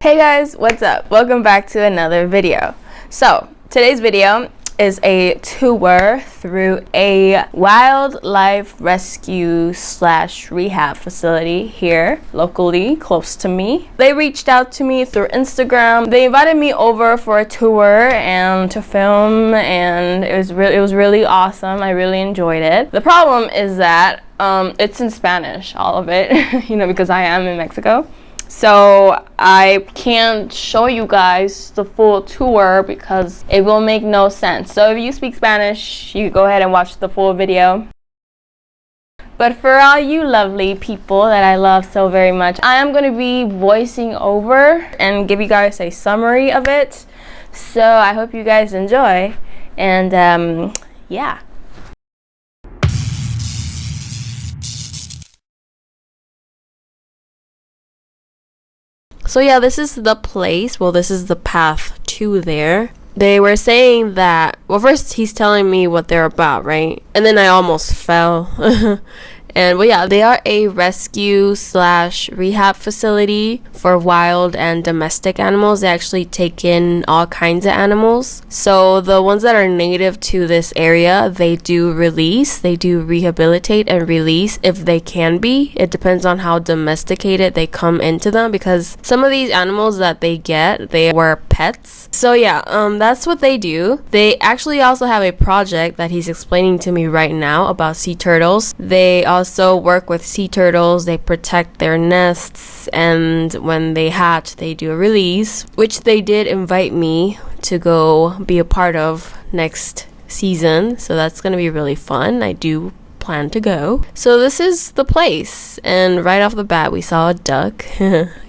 Hey guys, what's up? Welcome back to another video. So today's video is a tour through a wildlife rescue / rehab facility here locally close to me. They reached out to me through Instagram. They invited me over for a tour and to film, and it was really awesome. I really enjoyed it. The problem is that it's in Spanish, all of it, because I am in Mexico. So I can't show you guys the full tour because it will make no sense. So if you speak Spanish, you can go ahead and watch the full video. But for all you lovely people that I love so very much, I am going to be voicing over and give you guys a summary of it. So I hope you guys enjoy. And yeah. So yeah, this is the place. Well, this is the path to there. They were saying that, well, first he's telling me what they're about, right? And then I almost fell. And well, yeah, they are a rescue / rehab facility for wild and domestic animals. They actually take in all kinds of animals. So the ones that are native to this area, they do release, they do rehabilitate and release if they can be. It depends on how domesticated they come into them, because some of these animals that they get, they were pets. So yeah, that's what they do. They actually also have a project that he's explaining to me right now about sea turtles. They also work with sea turtles. They protect their nests, and when they hatch, they do a release, which they did invite me to go be a part of next season. So that's going to be really fun. I do plan to go. So this is the place, and right off the bat we saw a duck.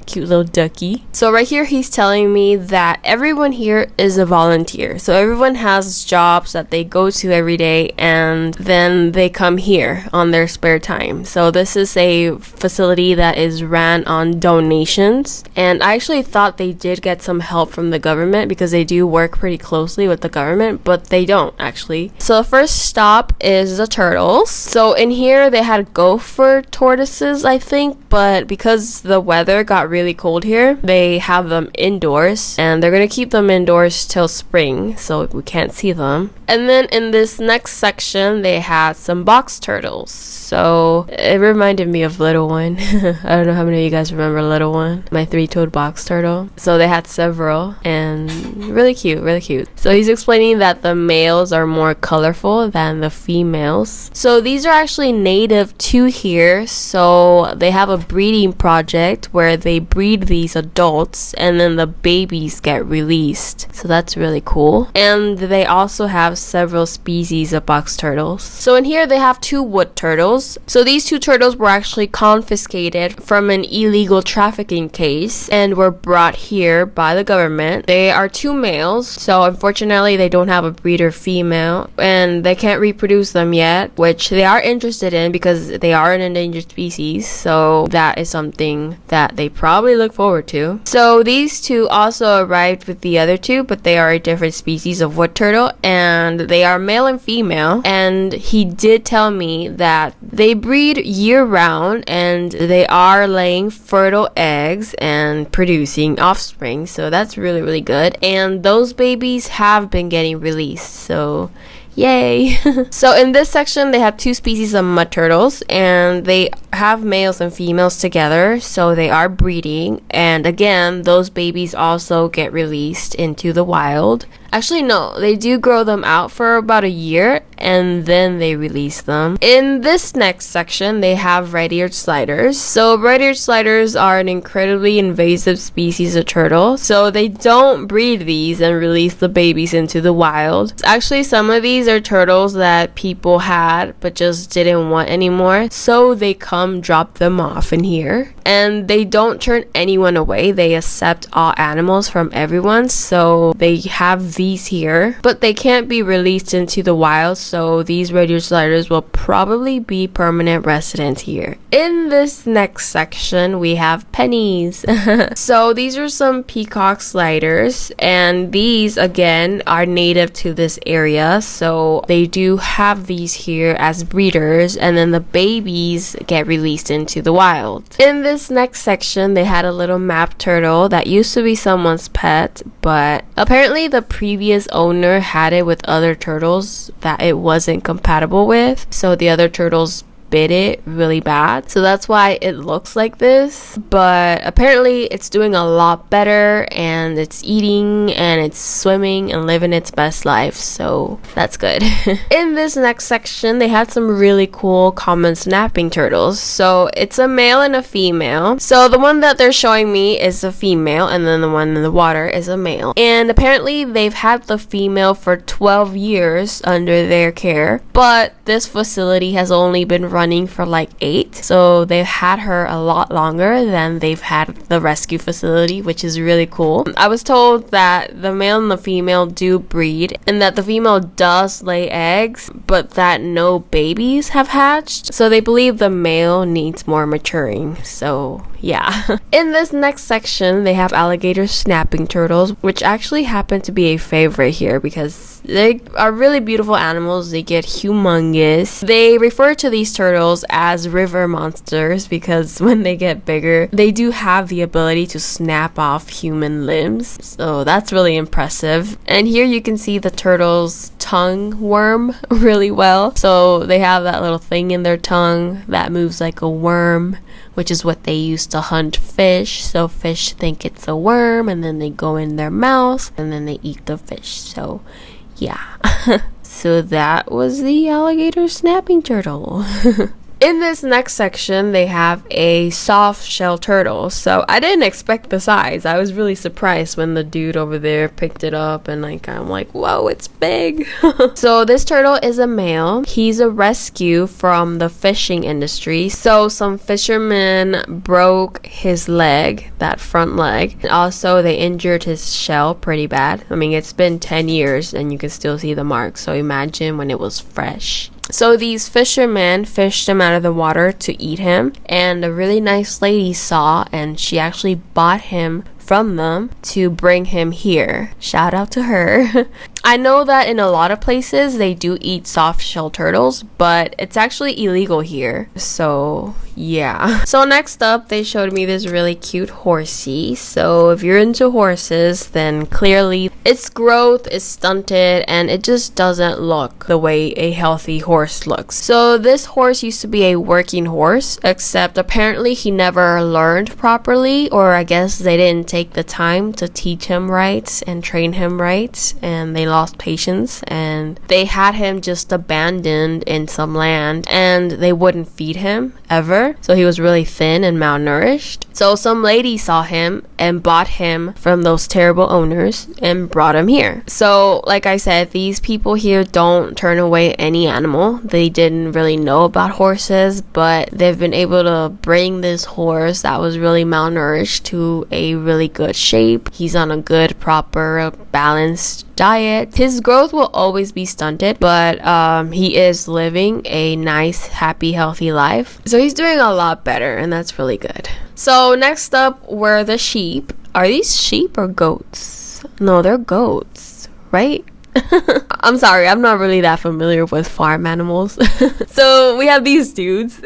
Cute little ducky. So right here he's telling me that everyone here is a volunteer. So everyone has jobs that they go to every day, and then they come here on their spare time. So this is a facility that is ran on donations, and I actually thought they did get some help from the government because they do work pretty closely with the government, but they don't actually. So the first stop is the turtles. So in here they had gopher tortoises, I think, but because the weather got really cold here, they have them indoors, and they're gonna keep them indoors till spring, so we can't see them. And then in this next section they had some box turtles. So it reminded me of Little One. I don't know how many of you guys remember Little One, my 3-toed box turtle. So they had several, and really cute, really cute. So he's explaining that the males are more colorful than the females. So these are actually native to here, so they have a breeding project where they breed these adults and then the babies get released. So that's really cool. And they also have several species of box turtles. So in here they have 2 wood turtles. So these 2 turtles were actually confiscated from an illegal trafficking case and were brought here by the government. They are 2 males, so unfortunately they don't have a breeder female, and they can't reproduce them yet, which they are interested in because they are an endangered species. So that is something that they probably look forward to. So these 2 also arrived with the other 2, but they are a different species of wood turtle, and they are male and female. And he did tell me that they breed year-round, and they are laying fertile eggs and producing offspring. So that's really, really good. And those babies have been getting released. So yay. So in this section they have 2 species of mud turtles, and they have males and females together, so they are breeding. And again, those babies also get released into the wild. Actually, no, they do grow them out for about a year, and then they release them. In this next section, they have red-eared sliders. So red-eared sliders are an incredibly invasive species of turtle, so they don't breed these and release the babies into the wild. Actually, some of these are turtles that people had but just didn't want anymore, so they come drop them off in here. And they don't turn anyone away. They accept all animals from everyone, so they have these here, but they can't be released into the wild, so these radio sliders will probably be permanent residents here. In this next section, we have pennies. So these are some peacock sliders, and these again are native to this area, so they do have these here as breeders, and then the babies get released into the wild. In this next section, they had a little map turtle that used to be someone's pet, but apparently the previous owner had it with other turtles that it wasn't compatible with, so the other turtles bit it really bad, so that's why it looks like this. But apparently it's doing a lot better, and it's eating and it's swimming and living its best life, so that's good. In this next section, they had some really cool common snapping turtles. So it's a male and a female. So the one that they're showing me is a female, and then the one in the water is a male, and apparently they've had the female for 12 years under their care, but this facility has only been running for like 8, so they've had her a lot longer than they've had the rescue facility, which is really cool. I was told that the male and the female do breed, and that the female does lay eggs, but that no babies have hatched, so they believe the male needs more maturing. So yeah. In this next section, they have alligator snapping turtles, which actually happen to be a favorite here because they are really beautiful animals. They get humongous. They refer to these turtles as river monsters because when they get bigger, they do have the ability to snap off human limbs, so that's really impressive. And here you can see the turtle's tongue worm really well. So they have that little thing in their tongue that moves like a worm, which is what they use to hunt fish. So fish think it's a worm, and then they go in their mouth and then they eat the fish. So yeah. So that was the alligator snapping turtle. In this next section, they have a soft shell turtle. So I didn't expect the size. I was really surprised when the dude over there picked it up, and I'm like, whoa, it's big. So this turtle is a male. He's a rescue from the fishing industry. So some fishermen broke his leg, that front leg. Also, they injured his shell pretty bad. I mean, it's been 10 years and you can still see the marks. So imagine when it was fresh. So these fishermen fished him out of the water to eat him, and a really nice lady saw, and she actually bought him from them to bring him here. Shout out to her. I know that in a lot of places they do eat soft shell turtles, but it's actually illegal here. So yeah. So next up, they showed me this really cute horsey. So if you're into horses, then clearly its growth is stunted and it just doesn't look the way a healthy horse looks. So this horse used to be a working horse, except apparently he never learned properly, or I guess they didn't take the time to teach him right and train him right, and they lost patience, and they had him just abandoned in some land, and they wouldn't feed him ever, so he was really thin and malnourished. So some lady saw him and bought him from those terrible owners and brought him here. So like I said, these people here don't turn away any animal. They didn't really know about horses, but they've been able to bring this horse that was really malnourished to a really good shape. He's on a good, proper, balanced diet. His growth will always be stunted, but he is living a nice, happy, healthy life. So he's doing a lot better, and that's really good. So next up were the sheep. Are these sheep or goats? No, they're goats, right? I'm sorry, I'm not really that familiar with farm animals. So we have these dudes.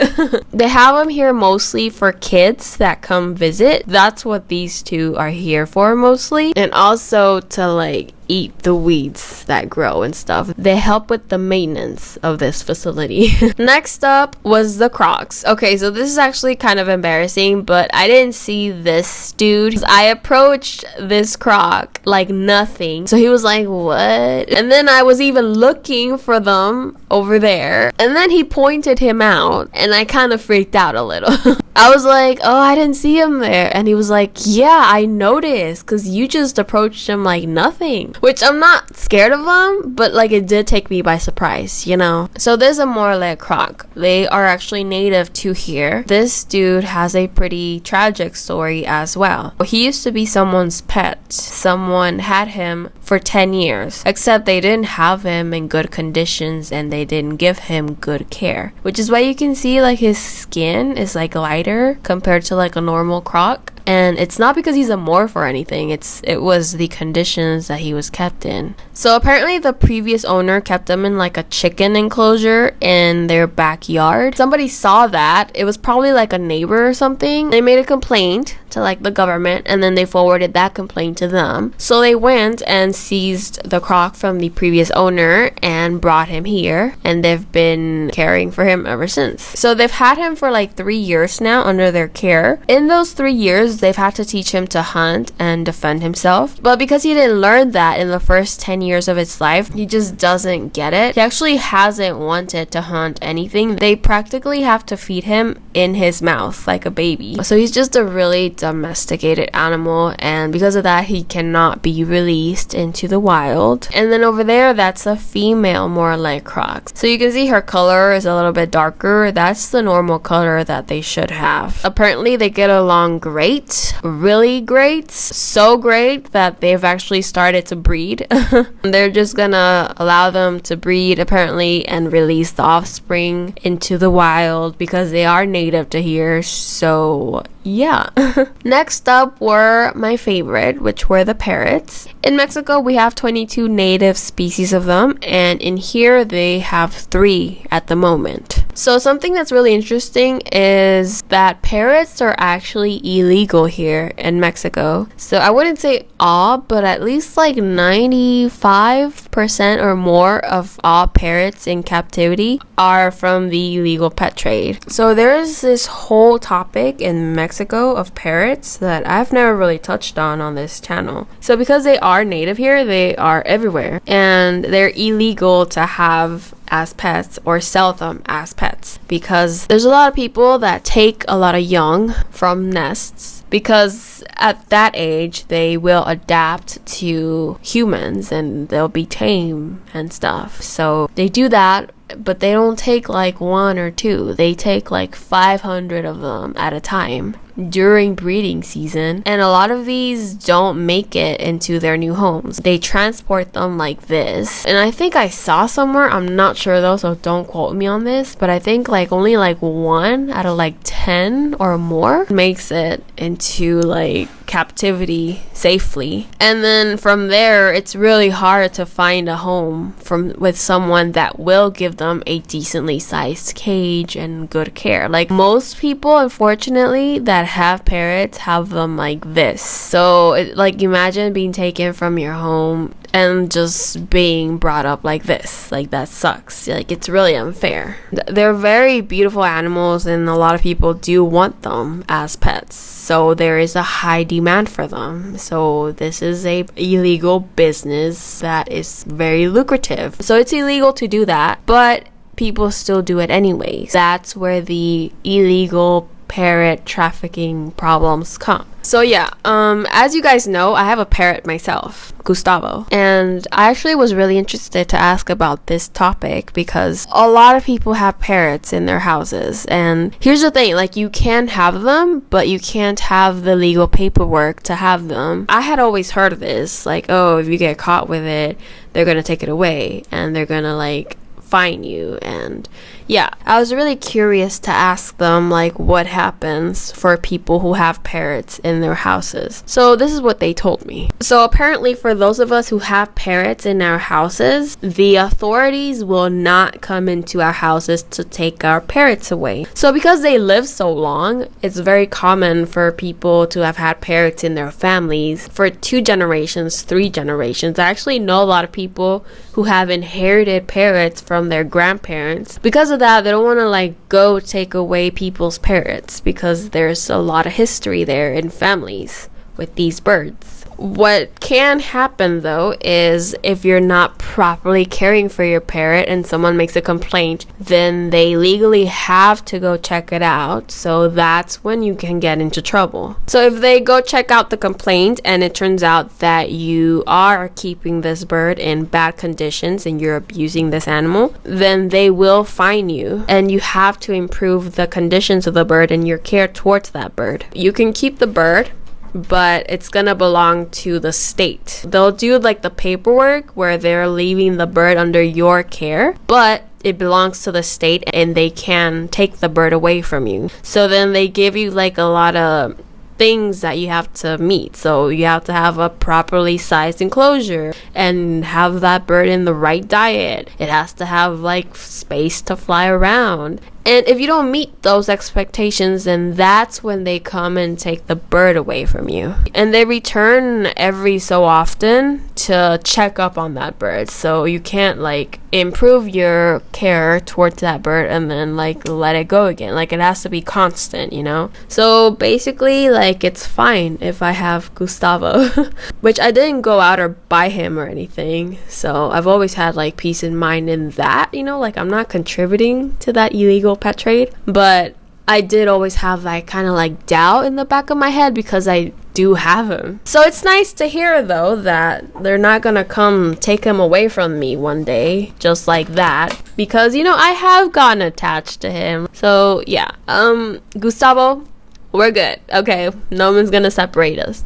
They have them here mostly for kids that come visit. That's what these two are here for mostly. And also to like eat the weeds that grow and stuff. They help with the maintenance of this facility. Next up was the crocs. Okay, so this is actually kind of embarrassing, but I didn't see this dude. I approached this croc like nothing. So he was like, what? And then I was even looking for them over there. And then he pointed him out, and I kind of freaked out a little. I was like, oh, I didn't see him there. And he was like, yeah, I noticed, because you just approached him like nothing. Which I'm not scared of them, but like it did take me by surprise, you know. So there's a Morlet croc. They are actually native to here. This dude has a pretty tragic story as well. He used to be someone's pet. Someone had him for 10 years, except they didn't have him in good conditions and they didn't give him good care, which is why you can see like his skin is like lighter compared to like a normal croc. And it's not because he's a morph or anything, it was the conditions that he was kept in. So apparently the previous owner kept him in like a chicken enclosure in their backyard. Somebody saw that. It was probably like a neighbor or something. They made a complaint to like the government, and then they forwarded that complaint to them. So they went and seized the croc from the previous owner and brought him here, and they've been caring for him ever since. So they've had him for like 3 years now under their care. In those 3 years, they've had to teach him to hunt and defend himself. But because he didn't learn that in the first 10 years of his life, he just doesn't get it. He actually hasn't wanted to hunt anything. They practically have to feed him in his mouth like a baby. So he's just a really domesticated animal, and because of that, he cannot be released into the wild. And then over there, that's a female Morlet croc. So you can see her color is a little bit darker. That's the normal color that they should have. Apparently, they get along great, really great, so great that they've actually started to breed. They're just gonna allow them to breed apparently and release the offspring into the wild because they are native to here. So yeah. Next up were my favorite, which were the parrots. In Mexico, we have 22 native species of them, and in here they have 3 at the moment. So something that's really interesting is that parrots are actually illegal here in Mexico. So I wouldn't say all, but at least like 95% or more of all parrots in captivity are from the illegal pet trade. So there's this whole topic in Mexico of parrots that I've never really touched on this channel. So because they are native here, they are everywhere, and they're illegal to have as pets or sell them as pets, because there's a lot of people that take a lot of young from nests, because at that age they will adapt to humans and they'll be tame and stuff. So they do that, but they don't take like 1 or 2. They take like 500 of them at a time during breeding season, and a lot of these don't make it into their new homes. They transport them like this, and I think I saw somewhere, I'm not sure though, so don't quote me on this, but I think like only like 1 out of like 10 or more makes it into like captivity safely. And then from there, it's really hard to find a home with someone that will give them a decently sized cage and good care. Like most people, unfortunately, that have parrots have them like this. So like imagine being taken from your home and just being brought up like this. Like that sucks. Like it's really unfair. They're very beautiful animals, and a lot of people do want them as pets. So there is a high demand for them. So this is a illegal business that is very lucrative. So it's illegal to do that, but people still do it anyways. That's where the illegal parrot trafficking problems come. So yeah, as you guys know, I have a parrot myself, Gustavo, and I actually was really interested to ask about this topic because a lot of people have parrots in their houses, and here's the thing, like you can have them, but you can't have the legal paperwork to have them. I had always heard of this, like, oh, if you get caught with it, they're gonna take it away and they're gonna like fine you. And yeah, I was really curious to ask them like what happens for people who have parrots in their houses. So this is what they told me. So apparently for those of us who have parrots in our houses, the authorities will not come into our houses to take our parrots away. So because they live so long, it's very common for people to have had parrots in their families for 2 generations, 3 generations. I actually know a lot of people who have inherited parrots from their grandparents. Because of that, they don't want to like go take away people's parrots because there's a lot of history there in families with these birds. What can happen though is if you're not properly caring for your parrot and someone makes a complaint, then they legally have to go check it out. So that's when you can get into trouble. So if they go check out the complaint and it turns out that you are keeping this bird in bad conditions and you're abusing this animal, then they will fine you, and you have to improve the conditions of the bird and your care towards that bird. You can keep the bird, but it's gonna belong to the state. They'll do like the paperwork where they're leaving the bird under your care, but it belongs to the state and they can take the bird away from you. So then they give you like a lot of things that you have to meet. So you have to have a properly sized enclosure and have that bird in the right diet. It has to have like space to fly around. And if you don't meet those expectations, then that's when they come and take the bird away from you. And they return every so often to check up on that bird. So you can't like improve your care towards that bird and then like let it go again. Like it has to be constant, you know? So basically like it's fine if I have Gustavo, which I didn't go out or buy him or anything. So I've always had like peace in mind in that, you know, like I'm not contributing to that illegal pet trade, but I did always have that kind of like doubt in the back of my head because I do have him. So it's nice to hear though that they're not gonna come take him away from me one day just like that, because you know I have gotten attached to him. So yeah, Gustavo, we're good. Okay, no one's gonna separate us.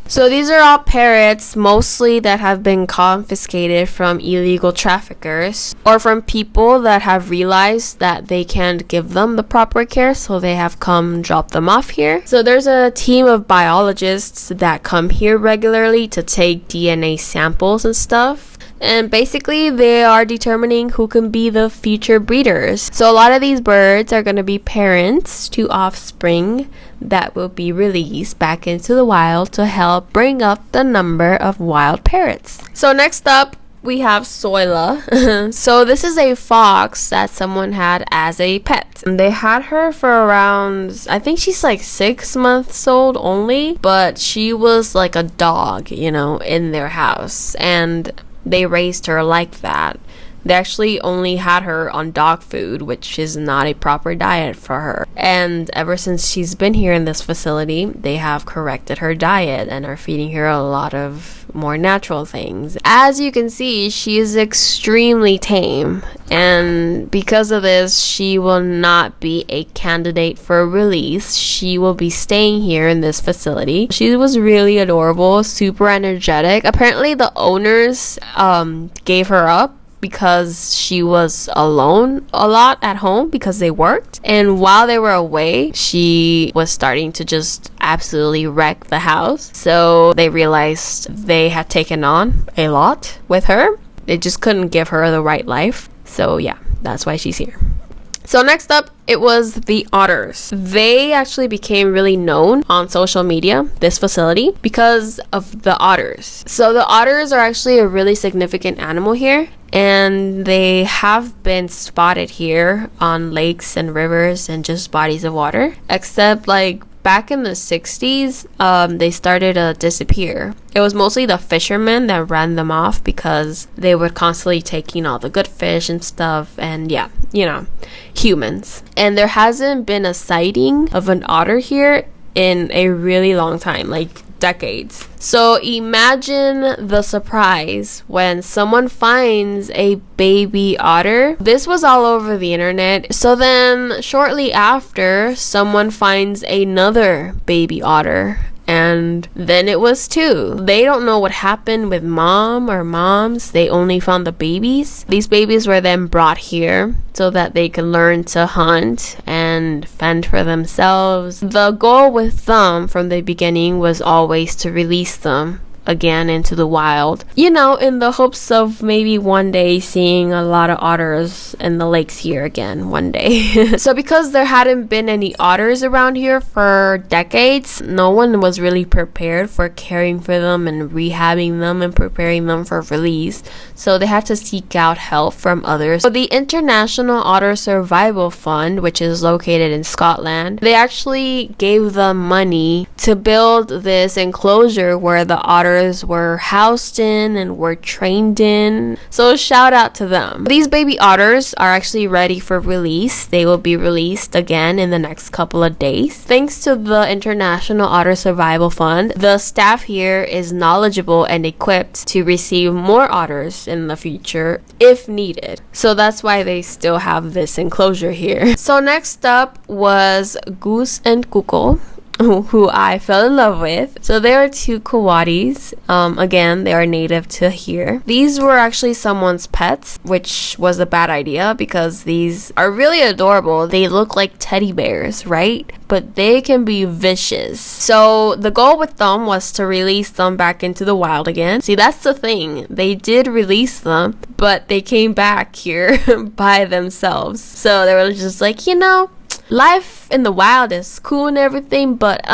So these are all parrots, mostly that have been confiscated from illegal traffickers or from people that have realized that they can't give them the proper care, so they have come drop them off here. So there's a team of biologists that come here regularly to take DNA samples and stuff. And basically they are determining who can be the future breeders. So a lot of these birds are going to be parents to offspring that will be released back into the wild to help bring up the number of wild parrots. So next up we have Soila. So this is a fox that someone had as a pet. And they had her for around, I think she's like 6 months old only, but she was like a dog, you know, in their house. And they raised her like that. They actually only had her on dog food, which is not a proper diet for her. And ever since she's been here in this facility, they have corrected her diet and are feeding her a lot of more natural things. As you can see, she is extremely tame. And because of this, she will not be a candidate for release. She will be staying here in this facility. She was really adorable, super energetic. Apparently the owners gave her up because she was alone a lot at home because they worked, and while they were away she was starting to just absolutely wreck the house. So they realized they had taken on a lot with her. They just couldn't give her the right life. So yeah, that's why she's here. So next up, it was the otters. They actually became really known on social media, this facility, because of the otters. So the otters are actually a really significant animal here, and they have been spotted here on lakes and rivers and just bodies of water, except like back in the 60s, they started to disappear. It was mostly the fishermen that ran them off because they were constantly taking all the good fish and stuff, and yeah, you know, humans. And there hasn't been a sighting of an otter here in a really long time, like decades. So imagine the surprise when someone finds a baby otter. This was all over the internet. So then shortly after, someone finds another baby otter, and then it was two. They don't know what happened with mom or moms. They only found the babies. These babies were then brought here so that they could learn to hunt and fend for themselves. The goal with them from the beginning was always to release them again into the wild, you know, in the hopes of maybe one day seeing a lot of otters in the lakes here again one day. So because there hadn't been any otters around here for decades, no one was really prepared for caring for them and rehabbing them and preparing them for release, so they had to seek out help from others. So the International Otter Survival Fund, which is located in Scotland, they actually gave them money to build this enclosure where the otters were housed in and were trained in. So shout out to them. These baby otters are actually ready for release. They will be released again in the next couple of days. Thanks to the International Otter Survival Fund, the staff here is knowledgeable and equipped to receive more otters in the future if needed. So that's why they still have this enclosure here. So next up was Goose and Cuckoo, who I fell in love with. So they are two Coatis. Again, they are native to here. These were actually someone's pets, which was a bad idea because these are really adorable. They look like teddy bears, right? But they can be vicious. So the goal with them was to release them back into the wild again. See, that's the thing. They did release them, but they came back here by themselves. So they were just like, you know, life in the wild is cool and everything, but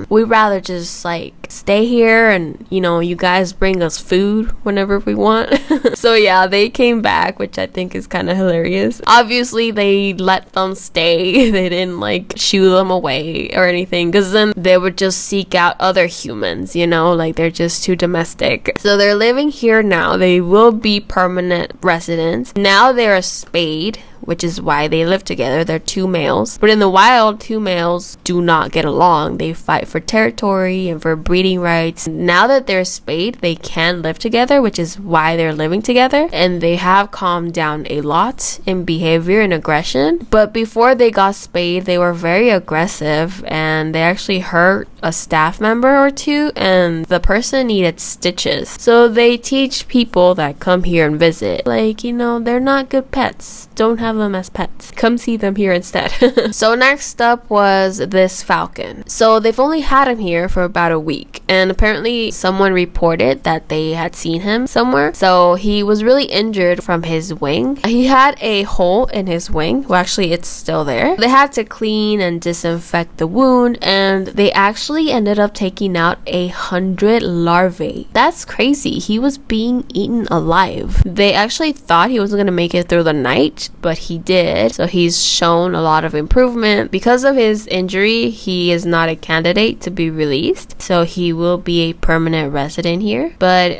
we'd rather just like stay here and, you know, you guys bring us food whenever we want. So yeah, they came back, which I think is kind of hilarious. Obviously they let them stay. They didn't like shoo them away or anything, because then they would just seek out other humans, you know, like they're just too domestic. So they're living here now. They will be permanent residents. Now they're spayed, which is why they live together. They're two males. But in the wild, two males do not get along. They fight for territory and for breeding rights. Now that they're spayed, they can live together, which is why they're living together. And they have calmed down a lot in behavior and aggression. But before they got spayed, they were very aggressive and they actually hurt a staff member or two, and the person needed stitches. So they teach people that come here and visit, like, you know, they're not good pets. Don't have them as pets. Come see them here instead. So next up was this falcon. So they've only had him here for about a week, and apparently someone reported that they had seen him somewhere. So he was really injured from his wing. He had a hole in his wing. Well, actually it's still there. They had to clean and disinfect the wound, and they actually ended up taking out 100 larvae. That's crazy. He was being eaten alive. They actually thought he wasn't gonna make it through the night, but he did. So he's shown a lot of improvement. Because of his injury, he is not a candidate to be released, so he will be a permanent resident here, but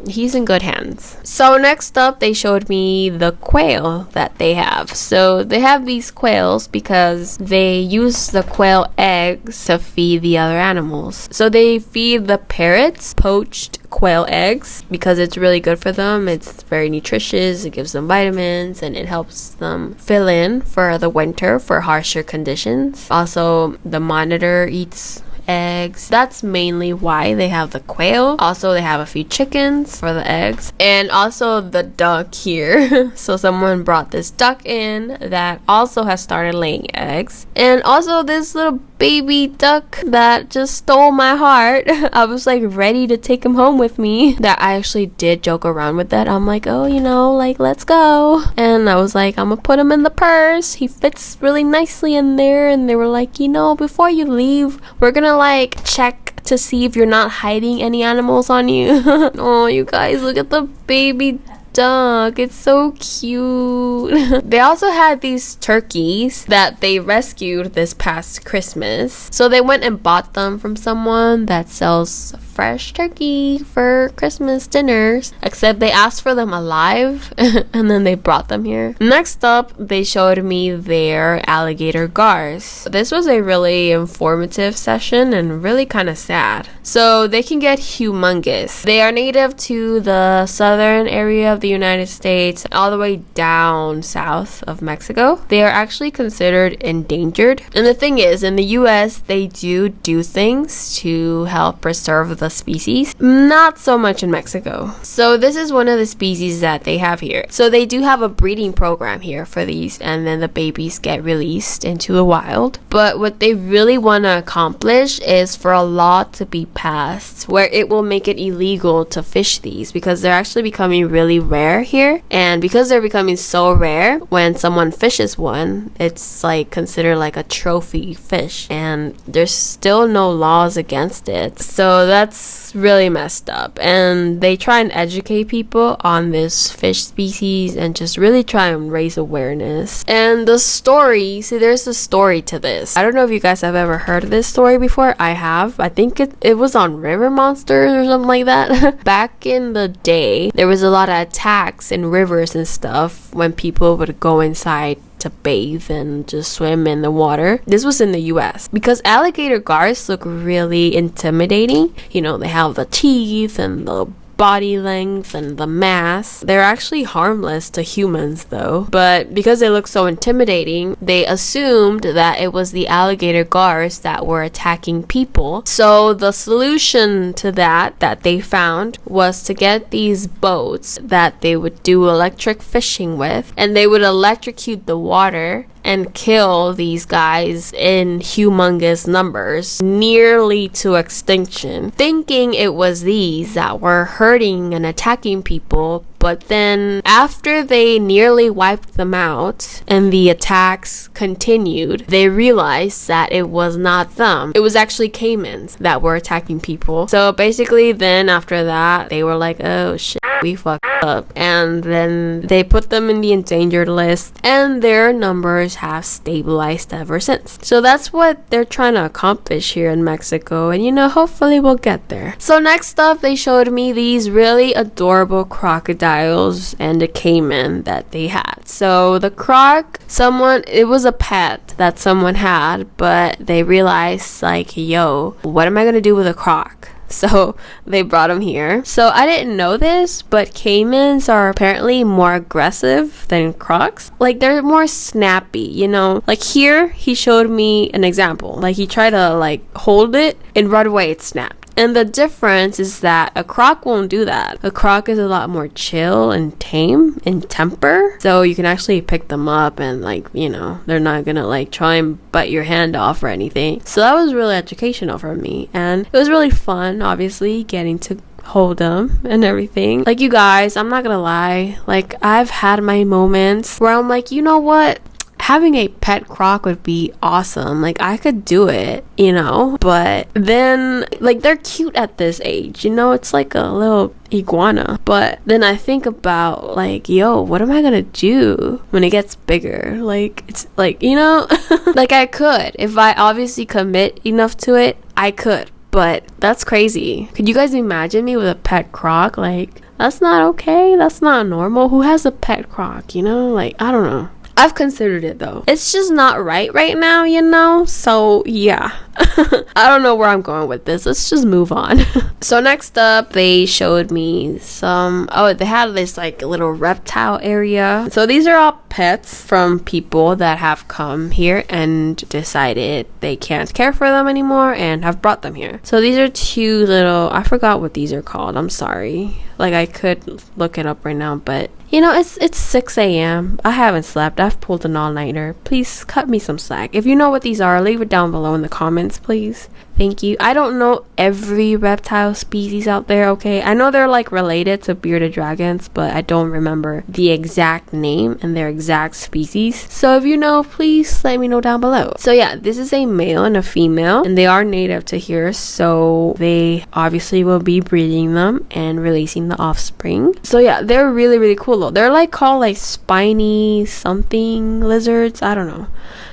he's in good hands. So next up, they showed me the quail that they have. So they have these quails because they use the quail eggs to feed the other animals. So they feed the parrots poached quail eggs because it's really good for them. It's very nutritious. It gives them vitamins and it helps them fill in for the winter for harsher conditions. Also, the monitor eats eggs. That's mainly why they have the quail. Also, they have a few chickens for the eggs, and also the duck here. So someone brought this duck in that also has started laying eggs, and also this little baby duck that just stole my heart. I was like ready to take him home with me. That I actually did joke around with that. I'm like, oh, you know, like, let's go. And I was like, I'm gonna put him in the purse. He fits really nicely in there. And they were like, you know, before you leave, we're gonna like check to see if you're not hiding any animals on you. Oh, you guys, look at the baby duck. It's so cute. They also had these turkeys that they rescued this past Christmas. So they went and bought them from someone that sells fresh turkey for Christmas dinners, except they asked for them alive and then they brought them here. Next up, they showed me their alligator gars. This was a really informative session and really kind of sad. So they can get humongous. They are native to the southern area of the United States all the way down south of Mexico. They are actually considered endangered. And the thing is, in the US, they do things to help preserve the the species. Not so much in Mexico. So this is one of the species that they have here. So they do have a breeding program here for these, and then the babies get released into the wild. But what they really want to accomplish is for a law to be passed where it will make it illegal to fish these, because they're actually becoming really rare here. And because they're becoming so rare, when someone fishes one, it's like considered like a trophy fish, and there's still no laws against it. So that's really messed up, and they try and educate people on this fish species and just really try and raise awareness. And the story, see, there's a story to this. I don't know if you guys have ever heard of this story before. I have. I think it was on River Monsters or something like that. Back in the day, there was a lot of attacks in rivers and stuff when people would go inside to bathe and just swim in the water. This was in the US because alligator guards look really intimidating. You know, they have the teeth and the body length and the mass. They're actually harmless to humans though, but because they look so intimidating, they assumed that it was the alligator guards that were attacking people. So the solution to that they found was to get these boats that they would do electric fishing with, and they would electrocute the water and kill these guys in humongous numbers, nearly to extinction, thinking it was these that were hurting and attacking people. But then after they nearly wiped them out and the attacks continued, they realized that it was not them. It was actually caimans that were attacking people. So basically then after that, they were like, oh shit, we fucked up. And then they put them in the endangered list, and their numbers have stabilized ever since. So that's what they're trying to accomplish here in Mexico, and you know, hopefully we'll get there. So next up, they showed me these really adorable crocodiles and a caiman that they had. So the croc, it was a pet that someone had, but they realized like, yo, what am I gonna do with a croc? So they brought him here. So I didn't know this, but caimans are apparently more aggressive than crocs. Like they're more snappy, you know. Like here, he showed me an example. Like he tried to like hold it, and right away it snapped. And the difference is that a croc won't do that. A croc is a lot more chill and tame in temper. So you can actually pick them up and like, you know, they're not gonna like try and bite your hand off or anything. So that was really educational for me. And it was really fun, obviously, getting to hold them and everything. Like you guys, I'm not gonna lie. Like I've had my moments where I'm like, you know what? Having a pet croc would be awesome. Like I could do it, you know, but then like they're cute at this age, you know, it's like a little iguana. But then I think about like, yo, what am I gonna do when it gets bigger? Like it's like, you know, like I could, if I obviously commit enough to it, I could. But that's crazy. Could you guys imagine me with a pet croc? Like that's not okay. That's not normal. Who has a pet croc, you know? Like I don't know. I've considered it though. It's just not right now, you know? So yeah. I don't know where I'm going with this. Let's just move on. So next up, they showed me they had this like little reptile area. So these are all pets from people that have come here and decided they can't care for them anymore and have brought them here. So these are two little, I forgot what these are called. I'm sorry. Like I could look it up right now, but you know, it's 6 a.m. I haven't slept. I've pulled an all-nighter. Please cut me some slack. If you know what these are, leave it down below in the comments, please. Thank you. I don't know every reptile species out there, okay? I know they're like related to bearded dragons, but I don't remember the exact name and their exact species. So if you know, please let me know down below. So yeah, this is a male and a female, and they are native to here, so they obviously will be breeding them and releasing the offspring. So yeah, they're really, really cool though. They're like called like spiny something lizards. I don't know.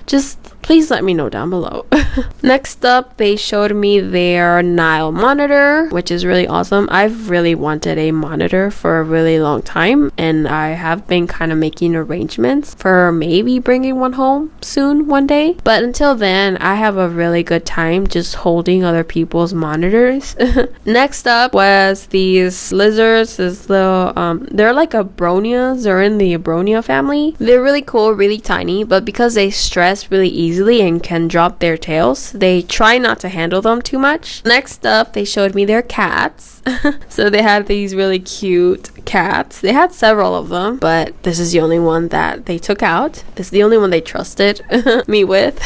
Just please let me know down below. Next up, they showed me their Nile monitor, which is really awesome. I've really wanted a monitor for a really long time, and I have been kind of making arrangements for maybe bringing one home soon one day. But until then, I have a really good time just holding other people's monitors. Next up was these lizards. This little, they're like abronias. They're in the abronia family. They're really cool, really tiny, but because they stress really easily and can drop their tails, they try not to handle handle them too much. Next up, they showed me their cats. So they had these really cute cats. They had several of them, but this is the only one that they took out. This is the only one they trusted me with.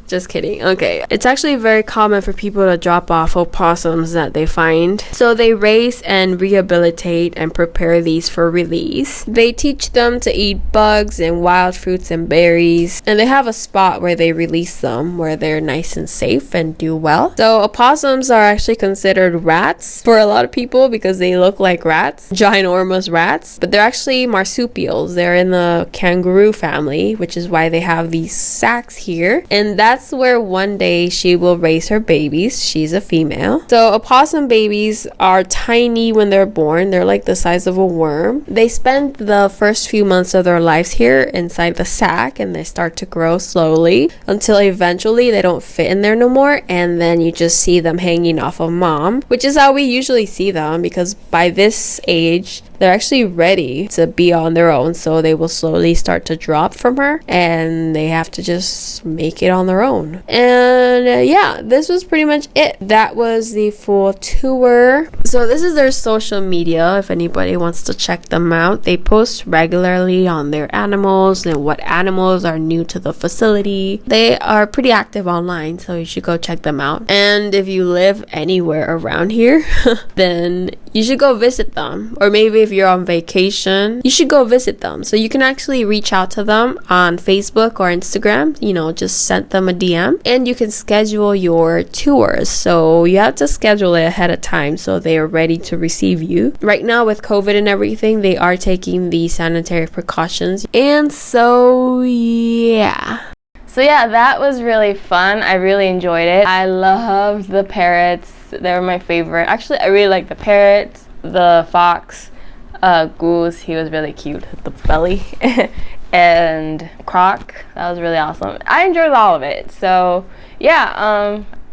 Just kidding. Okay, it's actually very common for people to drop off opossums that they find. So they raise and rehabilitate and prepare these for release. They teach them to eat bugs and wild fruits and berries, and they have a spot where they release them where they're nice and safe and do well. So opossums are actually considered rats for a lot of people because they look like rats, ginormous rats, but they're actually marsupials. They're in the kangaroo family, which is why they have these sacks here, and that's where one day she will raise her babies. She's a female. So opossum babies are tiny when they're born. They're like the size of a worm. They spend the first few months of their lives here inside the sack, and they start to grow slowly until eventually they don't fit in there no more, and then you just see them hanging off of mom, which is how we usually see them, because by this age they're actually ready to be on their own. So they will slowly start to drop from her and they have to just make it on their own. And yeah, this was pretty much it. That was the full tour. So this is their social media if anybody wants to check them out. They post regularly on their animals and what animals are new to the facility. They are pretty active online, so you should go check them out. And if you live anywhere around here, then you should go visit them. Or maybe if you're on vacation, you should go visit them. So you can actually reach out to them on Facebook or Instagram, you know, just send them a DM, and you can schedule your tours. So you have to schedule it ahead of time so they are ready to receive you. Right now with COVID and everything, they are taking the sanitary precautions. And so yeah. So yeah, that was really fun. I really enjoyed it. I loved the parrots. They were my favorite. Actually, I really like the parrots, the fox, goose. He was really cute with the belly. And croc. That was really awesome. I enjoyed all of it. So yeah,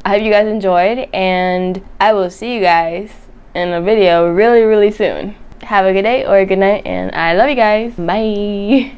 I hope you guys enjoyed, and I will see you guys in a video really, really soon. Have a good day or a good night, and I love you guys. Bye.